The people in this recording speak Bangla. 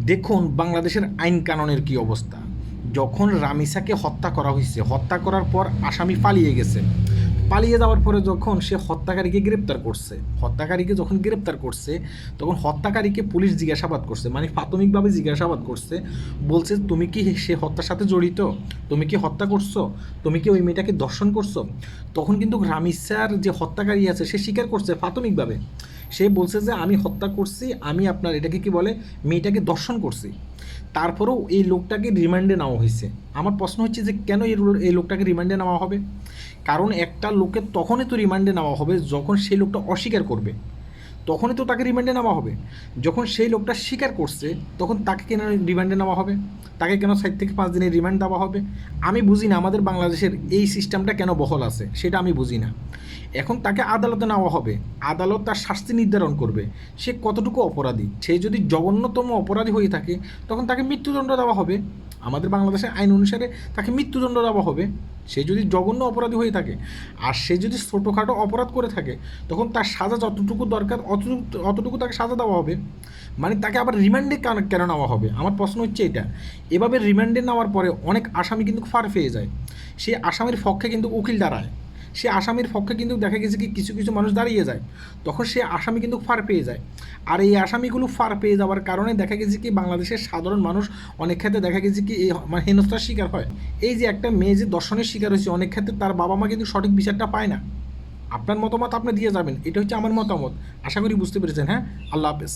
দেখুন বাংলাদেশের আইন কানুনের কি অবস্থা। যখন রামিসাকে হত্যা করা হয়েছে, হত্যা করার পর আসামি পালিয়ে গেছে। পালিয়ে যাওয়ার পরে যখন সে হত্যাকারীকে গ্রেপ্তার করছে, হত্যাকারীকে যখন গ্রেপ্তার করছে তখন হত্যাকারীকে পুলিশ জিজ্ঞাসাবাদ করছে, মানে প্রাথমিকভাবে জিজ্ঞাসাবাদ করছে। বলছে তুমি কি সে হত্যার সাথে জড়িত, তুমি কি হত্যা করছো, তুমি কি ওই মেয়েটাকে ধর্ষণ করছো। তখন কিন্তু রামিসার যে হত্যাকারী আছে সে স্বীকার করছে প্রাথমিকভাবে। সে বলছে যে আমি হত্যা করছি, আমি আপনার এটাকে কি বলে মেয়েটাকে দর্শন করছি। তারপরেও এই লোকটাকে রিমান্ডে নেওয়া হয়েছে। আমার প্রশ্ন হচ্ছে যে কেন এই লোকটাকে রিমান্ডে নেওয়া হবে। কারণ একটা লোকের তখনই তো রিমান্ডে নেওয়া হবে যখন সেই লোকটা অস্বীকার করবে, তখনই তো তাকে রিমান্ডে নেওয়া হবে। যখন সেই লোকটা স্বীকার করছে তখন তাকে কেন রিমান্ডে নেওয়া হবে, তাকে কেন 4 থেকে 5 দিনের রিমান্ড দেওয়া হবে। আমি বুঝি না আমাদের বাংলাদেশের এই সিস্টেমটা কেন বহাল আছে, সেটা আমি বুঝি না। এখন তাকে আদালতে নেওয়া হবে, আদালত তার শাস্তি নির্ধারণ করবে সে কতটুকু অপরাধী। সে যদি জঘন্যতম অপরাধী হয়ে থাকে তখন তাকে মৃত্যুদণ্ড দেওয়া হবে। আমাদের বাংলাদেশের আইন অনুসারে তাকে মৃত্যুদণ্ড দেওয়া হবে সে যদি জঘন্য অপরাধী হয়ে থাকে। আর সে যদি ছোটোখাটো অপরাধ করে থাকে তখন তার সাজা যতটুকু দরকার অতটুকু তাকে সাজা দেওয়া হবে। মানে তাকে আবার রিমান্ডে কেন নেওয়া হবে, আমার প্রশ্ন হচ্ছে এটা। এভাবে রিমান্ডে নেওয়ার পরে অনেক আসামি কিন্তু ফার পেয়ে যায়, সে আসামির পক্ষে কিন্তু উকিল দাঁড়ায়, সে আসামির পক্ষে কিন্তু দেখা গেছে কি কিছু কিছু মানুষ দাঁড়িয়ে যায়, তখন সে আসামি কিন্তু ফার পেয়ে যায়। আর এই আসামিগুলো ফার পেয়ে যাওয়ার কারণে দেখা গেছে কি বাংলাদেশের সাধারণ মানুষ অনেক ক্ষেত্রে দেখা গেছে কি এই মানে হেনস্থার শিকার হয়। এই যে একটা মেয়ে যে দর্শনের শিকার হয়েছে, অনেক ক্ষেত্রে তার বাবা মা কিন্তু সঠিক বিচারটা পায় না। আপনার মতামত আপনি দিয়ে যাবেন, এটা হচ্ছে আমার মতামত। আশা করি বুঝতে পেরেছেন। হ্যাঁ, আল্লাহ হাফেজ।